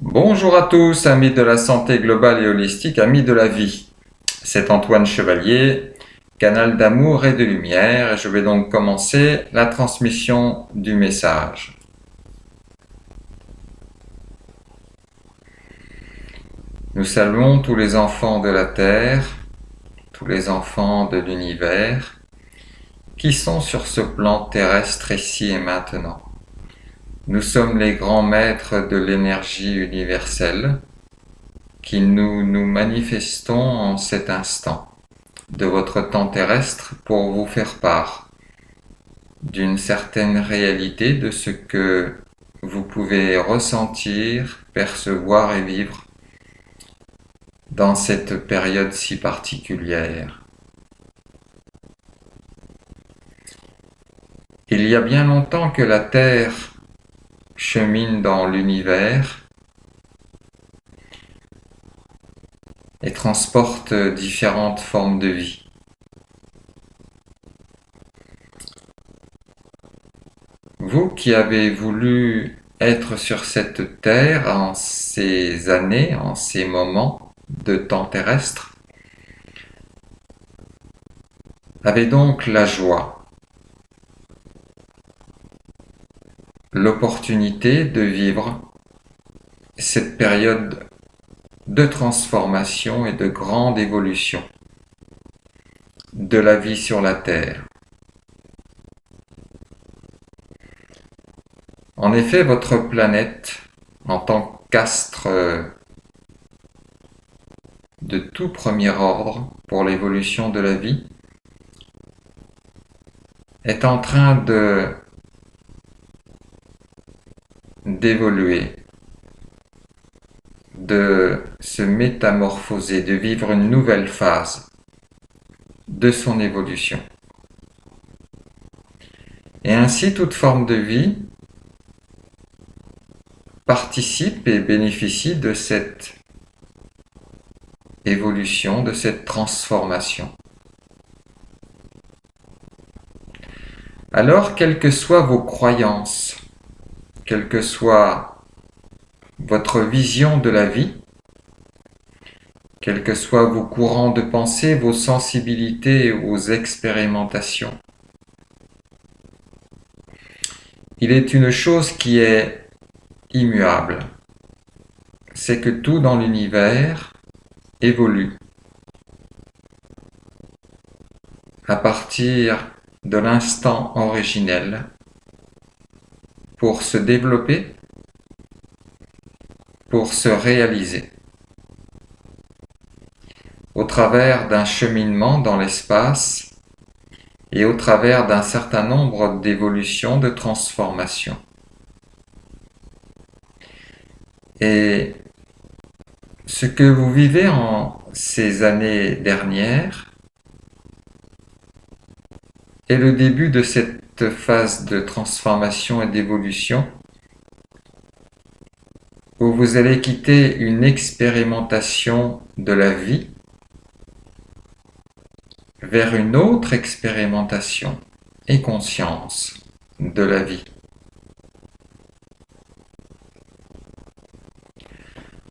Bonjour à tous, amis de la santé globale et holistique, amis de la vie. C'est Antoine Chevalier, canal d'amour et de lumière, et je vais donc commencer la transmission du message. Nous saluons tous les enfants de la Terre, tous les enfants de l'univers, qui sont sur ce plan terrestre ici et maintenant. Nous sommes les grands maîtres de l'énergie universelle, qui nous manifestons en cet instant de votre temps terrestre pour vous faire part d'une certaine réalité de ce que vous pouvez ressentir, percevoir et vivre dans cette période si particulière. Il y a bien longtemps que la Terre chemine dans l'univers et transporte différentes formes de vie. Vous qui avez voulu être sur cette terre en ces années, en ces moments de temps terrestre, avez donc la joie, l'opportunité de vivre cette période de transformation et de grande évolution de la vie sur la terre. En effet, votre planète, en tant qu'astre de tout premier ordre pour l'évolution de la vie, est en train d'évoluer, de se métamorphoser, de vivre une nouvelle phase de son évolution. Et ainsi, toute forme de vie participe et bénéficie de cette évolution, de cette transformation. Alors, quelles que soient vos croyances, quelle que soit votre vision de la vie, quels que soient vos courants de pensée, vos sensibilités, vos expérimentations, il est une chose qui est immuable, c'est que tout dans l'univers évolue à partir de l'instant originel pour se développer, pour se réaliser au travers d'un cheminement dans l'espace et au travers d'un certain nombre d'évolutions, de transformations. Et ce que vous vivez en ces années dernières est le début de cette phase de transformation et d'évolution où vous allez quitter une expérimentation de la vie vers une autre expérimentation et conscience de la vie.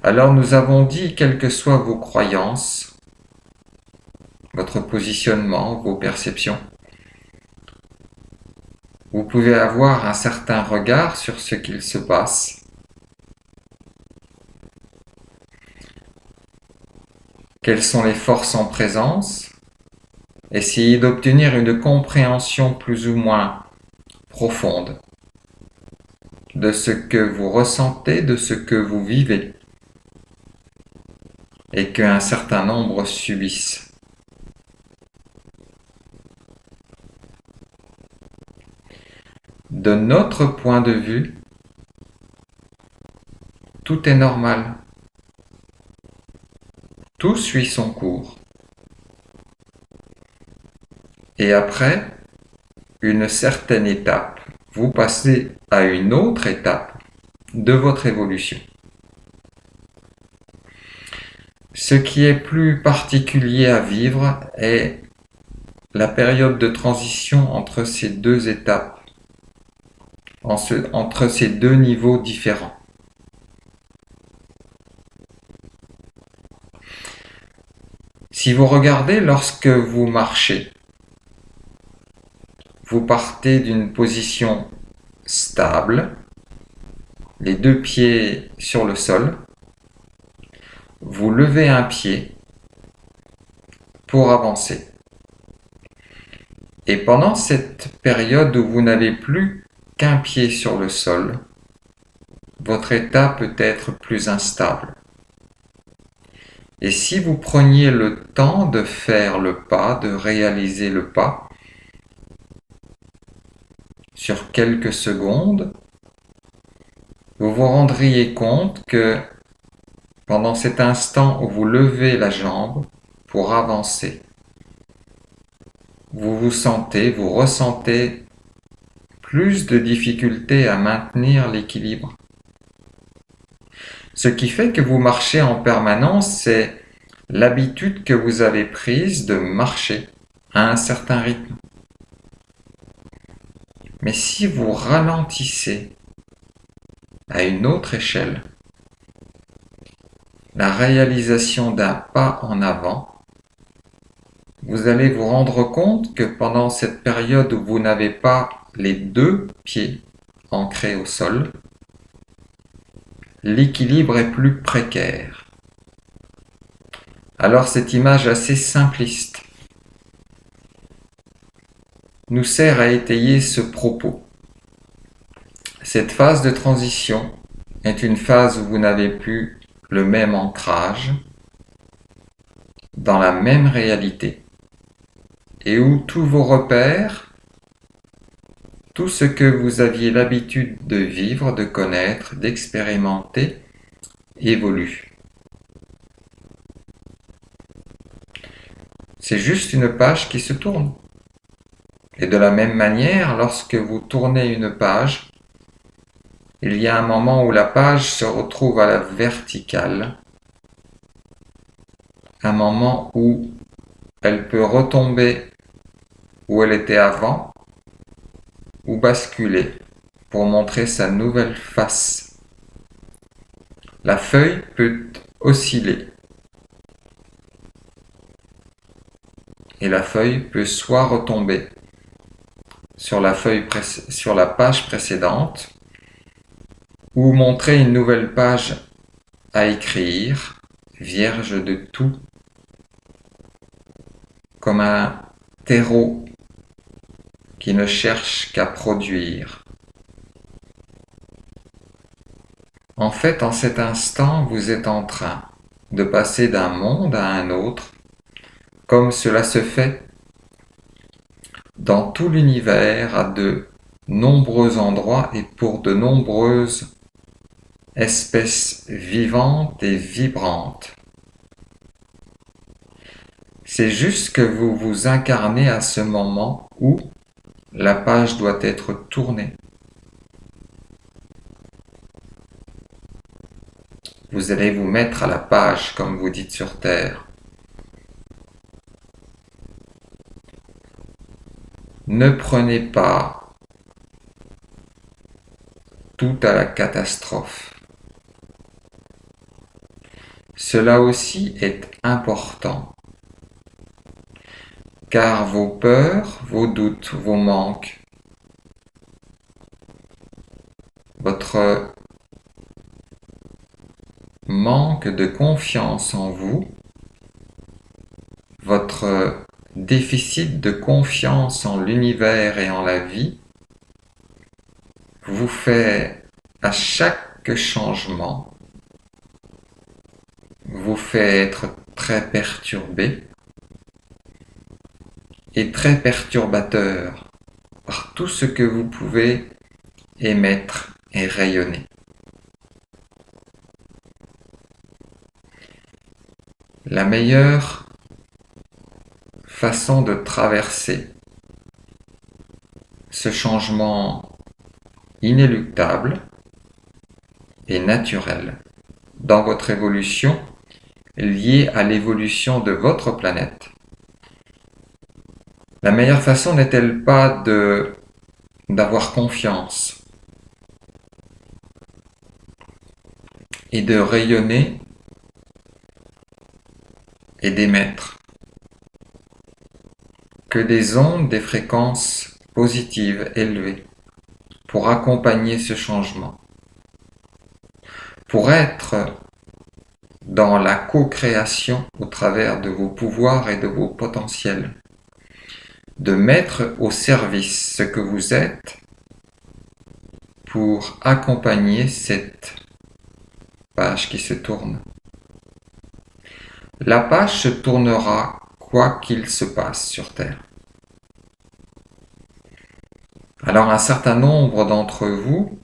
Alors nous avons dit, quelles que soient vos croyances, votre positionnement, vos perceptions, vous pouvez avoir un certain regard sur ce qu'il se passe. Quelles sont les forces en présence? Essayez d'obtenir une compréhension plus ou moins profonde de ce que vous ressentez, de ce que vous vivez, et qu'un certain nombre subissent. De notre point de vue, tout est normal. Tout suit son cours. Et après une certaine étape, vous passez à une autre étape de votre évolution. Ce qui est plus particulier à vivre est la période de transition entre ces deux étapes, entre ces deux niveaux différents. Si vous regardez lorsque vous marchez, vous partez d'une position stable, les deux pieds sur le sol, vous levez un pied pour avancer. Et pendant cette période où vous n'avez plus qu'un pied sur le sol, votre état peut être plus instable. Et si vous preniez le temps de faire le pas, de réaliser le pas, sur quelques secondes, vous vous rendriez compte que pendant cet instant où vous levez la jambe pour avancer, vous ressentez plus de difficultés à maintenir l'équilibre. Ce qui fait que vous marchez en permanence, c'est l'habitude que vous avez prise de marcher à un certain rythme. Mais si vous ralentissez à une autre échelle, la réalisation d'un pas en avant, vous allez vous rendre compte que pendant cette période où vous n'avez pas les deux pieds ancrés au sol, l'équilibre est plus précaire. Alors cette image assez simpliste nous sert à étayer ce propos. Cette phase de transition est une phase où vous n'avez plus le même ancrage dans la même réalité et où tous vos repères, tout ce que vous aviez l'habitude de vivre, de connaître, d'expérimenter, évolue. C'est juste une page qui se tourne. Et de la même manière, lorsque vous tournez une page, il y a un moment où la page se retrouve à la verticale, un moment où elle peut retomber où elle était avant, ou basculer pour montrer sa nouvelle face. La feuille peut osciller, et la feuille peut soit retomber sur la page précédente, ou montrer une nouvelle page à écrire, vierge de tout, comme un terreau qui ne cherche qu'à produire. En fait, en cet instant, vous êtes en train de passer d'un monde à un autre, comme cela se fait dans tout l'univers à de nombreux endroits et pour de nombreuses espèces vivantes et vibrantes. C'est juste que vous vous incarnez à ce moment où la page doit être tournée. Vous allez vous mettre à la page, comme vous dites sur Terre. Ne prenez pas tout à la catastrophe. Cela aussi est important, car vos peurs, vos doutes, vos manques, votre manque de confiance en vous, votre déficit de confiance en l'univers et en la vie vous fait à chaque changement, vous fait être très perturbé et très perturbateur par tout ce que vous pouvez émettre et rayonner. La meilleure façon de traverser ce changement inéluctable et naturel dans votre évolution liée à l'évolution de votre planète. La meilleure façon n'est-elle pas d'avoir confiance et de rayonner et d'émettre que des ondes, des fréquences positives élevées pour accompagner ce changement, pour être dans la co-création au travers de vos pouvoirs et de vos potentiels, de mettre au service ce que vous êtes pour accompagner cette page qui se tourne. La page se tournera quoi qu'il se passe sur Terre. Alors un certain nombre d'entre vous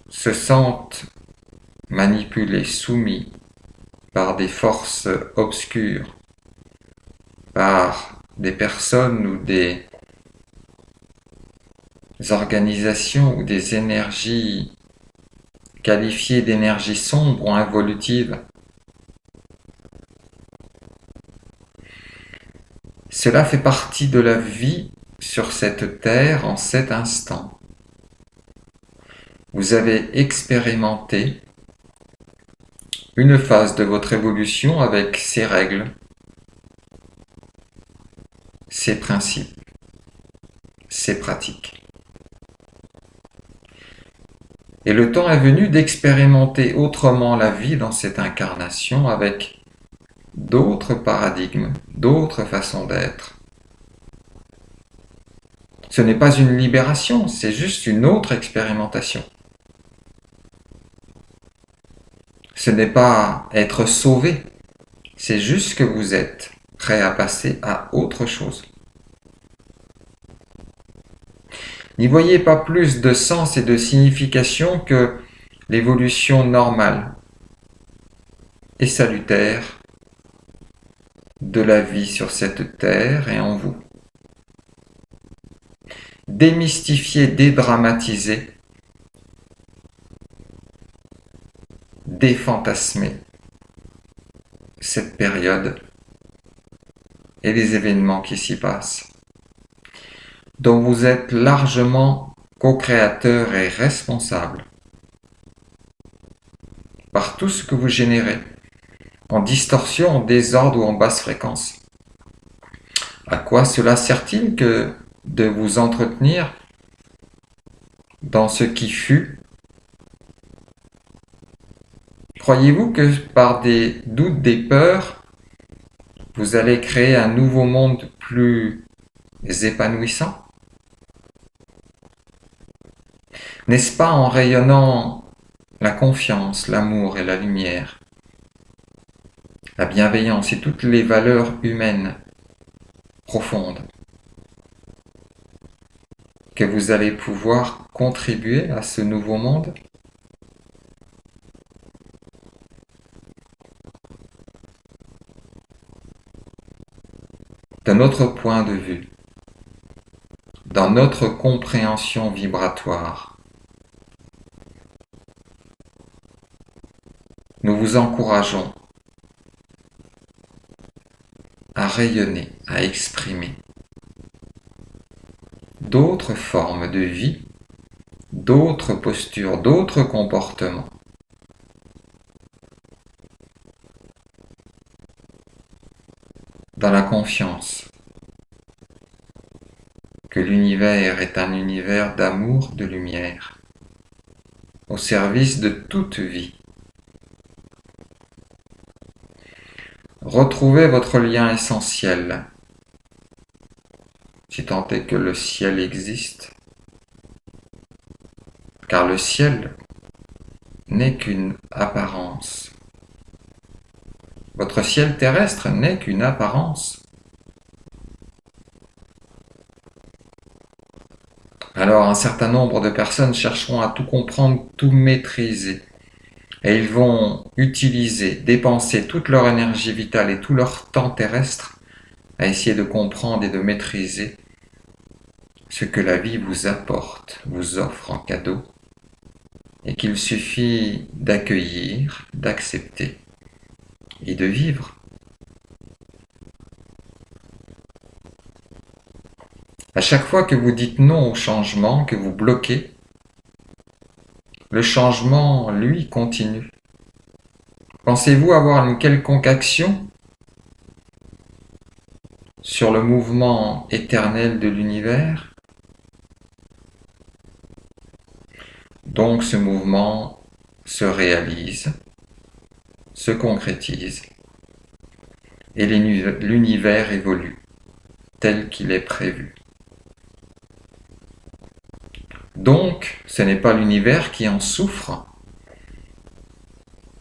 se sentent manipulés, soumis par des forces obscures, par des personnes ou des organisations ou des énergies qualifiées d'énergie sombre ou involutive. Cela fait partie de la vie sur cette terre en cet instant. Vous avez expérimenté une phase de votre évolution avec ses règles, ses principes, ses pratiques. Et le temps est venu d'expérimenter autrement la vie dans cette incarnation avec d'autres paradigmes, d'autres façons d'être. Ce n'est pas une libération, c'est juste une autre expérimentation. Ce n'est pas être sauvé, c'est juste que vous êtes prêt à passer à autre chose. N'y voyez pas plus de sens et de signification que l'évolution normale et salutaire de la vie sur cette terre et en vous. Démystifier, dédramatiser, défantasmer cette période et les événements qui s'y passent, dont vous êtes largement co-créateur et responsable par tout ce que vous générez, en distorsion, en désordre ou en basse fréquence. À quoi cela sert-il que de vous entretenir dans ce qui fut? Croyez-vous que par des doutes, des peurs, vous allez créer un nouveau monde plus épanouissant? N'est-ce pas en rayonnant la confiance, l'amour et la lumière, la bienveillance et toutes les valeurs humaines profondes que vous allez pouvoir contribuer à ce nouveau monde? De notre point de vue, dans notre compréhension vibratoire, nous vous encourageons à rayonner, à exprimer d'autres formes de vie, d'autres postures, d'autres comportements. Dans la confiance que l'univers est un univers d'amour, de lumière, au service de toute vie. Retrouvez votre lien essentiel, si tant est que le ciel existe, car le ciel n'est qu'une apparence. Votre ciel terrestre n'est qu'une apparence. Alors un certain nombre de personnes chercheront à tout comprendre, tout maîtriser. Et ils vont utiliser, dépenser toute leur énergie vitale et tout leur temps terrestre à essayer de comprendre et de maîtriser ce que la vie vous apporte, vous offre en cadeau, et qu'il suffit d'accueillir, d'accepter et de vivre. À chaque fois que vous dites non au changement, que vous bloquez, le changement, lui, continue. Pensez-vous avoir une quelconque action sur le mouvement éternel de l'univers. Donc ce mouvement se réalise, se concrétise, et l'univers évolue tel qu'il est prévu. Donc, ce n'est pas l'univers qui en souffre,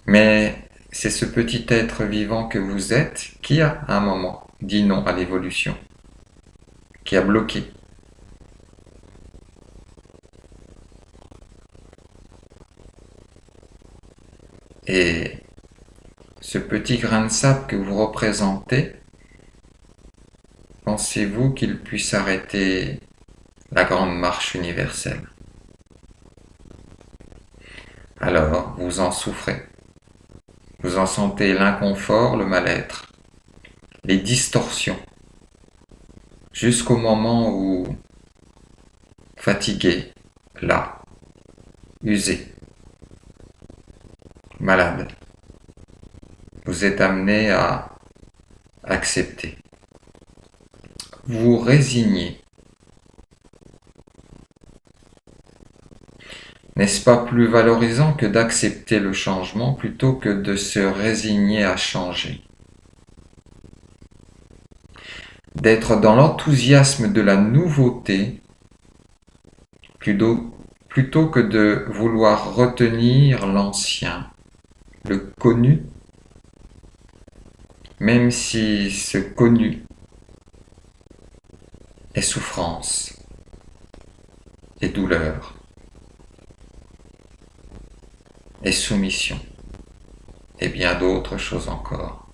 mais c'est ce petit être vivant que vous êtes qui a, à un moment, dit non à l'évolution, qui a bloqué. Et ce petit grain de sable que vous représentez, pensez-vous qu'il puisse arrêter la grande marche universelle? Alors, vous en souffrez. Vous en sentez l'inconfort, le mal-être, les distorsions, jusqu'au moment où, fatigué, las, usé, malade, vous êtes amené à accepter. Vous résignez. N'est-ce pas plus valorisant que d'accepter le changement plutôt que de se résigner à changer? D'être dans l'enthousiasme de la nouveauté plutôt que de vouloir retenir l'ancien, le connu, même si ce connu est souffrance et douleur et soumission et bien d'autres choses encore.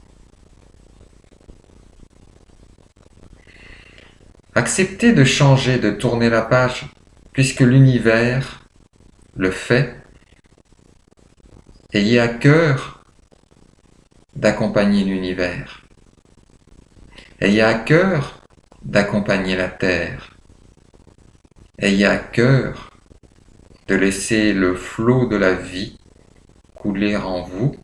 Acceptez de changer, de tourner la page, puisque l'univers le fait. Ayez à cœur d'accompagner l'univers. Ayez à cœur d'accompagner la terre. Ayez à cœur de laisser le flot de la vie couler en vous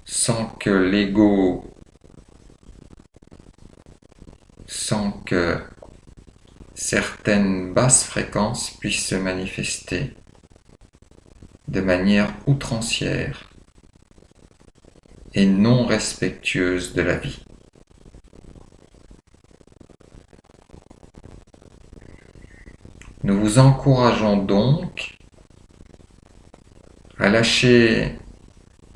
sans que l'ego, sans que certaines basses fréquences puissent se manifester de manière outrancière et non respectueuse de la vie. Nous vous encourageons donc à lâcher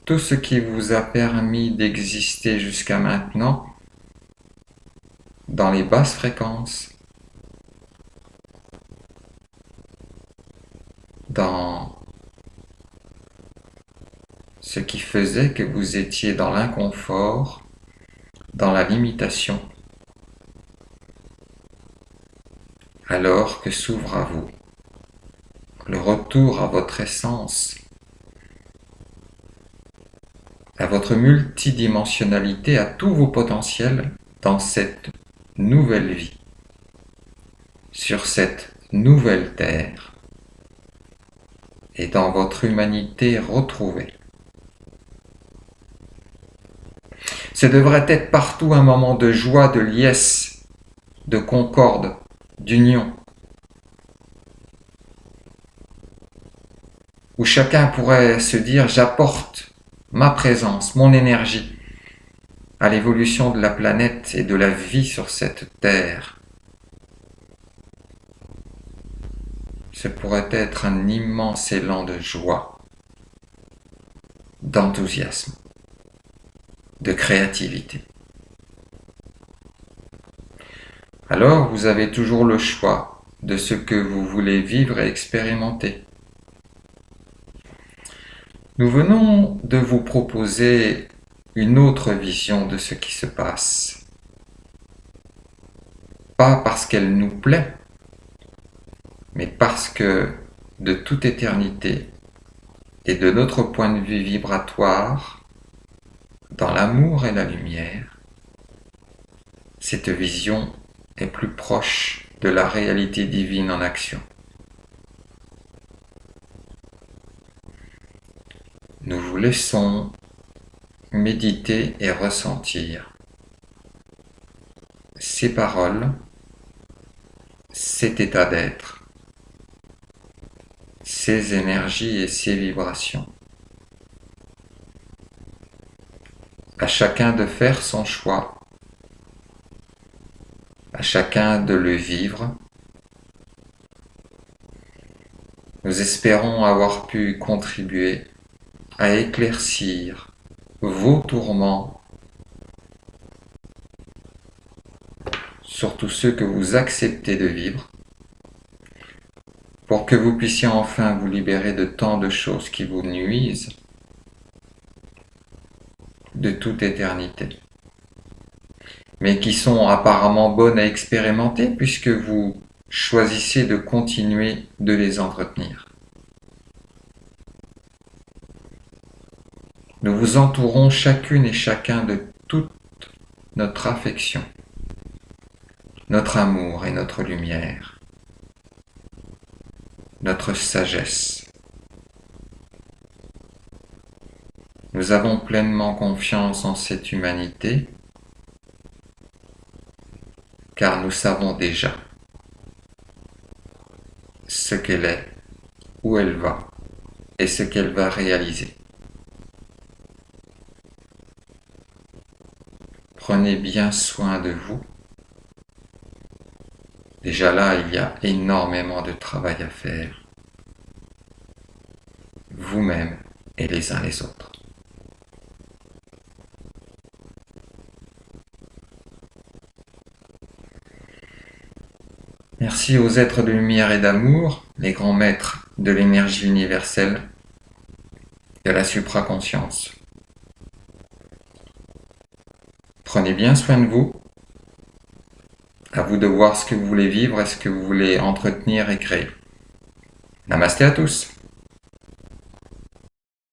tout ce qui vous a permis d'exister jusqu'à maintenant dans les basses fréquences, dans ce qui faisait que vous étiez dans l'inconfort, dans la limitation, alors que s'ouvre à vous le retour à votre essence, à votre multidimensionnalité, à tous vos potentiels dans cette nouvelle vie, sur cette nouvelle terre et dans votre humanité retrouvée. Ce devrait être partout un moment de joie, de liesse, de concorde, d'union, où chacun pourrait se dire « j'apporte ma présence, mon énergie à l'évolution de la planète et de la vie sur cette terre ». Ce pourrait être un immense élan de joie, d'enthousiasme, de créativité. Alors vous avez toujours le choix de ce que vous voulez vivre et expérimenter. Nous venons de vous proposer une autre vision de ce qui se passe. Pas parce qu'elle nous plaît, mais parce que de toute éternité et de notre point de vue vibratoire, dans l'amour et la lumière, cette vision est plus proche de la réalité divine en action. Nous vous laissons méditer et ressentir ces paroles, cet état d'être, ces énergies et ces vibrations. À chacun de faire son choix, à chacun de le vivre. Nous espérons avoir pu contribuer à éclaircir vos tourments, surtout ceux que vous acceptez de vivre, pour que vous puissiez enfin vous libérer de tant de choses qui vous nuisent de toute éternité, mais qui sont apparemment bonnes à expérimenter puisque vous choisissez de continuer de les entretenir. Nous vous entourons chacune et chacun de toute notre affection, notre amour et notre lumière, notre sagesse. Nous avons pleinement confiance en cette humanité, car nous savons déjà ce qu'elle est, où elle va et ce qu'elle va réaliser. Prenez bien soin de vous. Déjà là, il y a énormément de travail à faire, vous-même et les uns les autres. Merci aux êtres de lumière et d'amour, les grands maîtres de l'énergie universelle, de la supraconscience. Prenez bien soin de vous. À vous de voir ce que vous voulez vivre et ce que vous voulez entretenir et créer. Namasté à tous.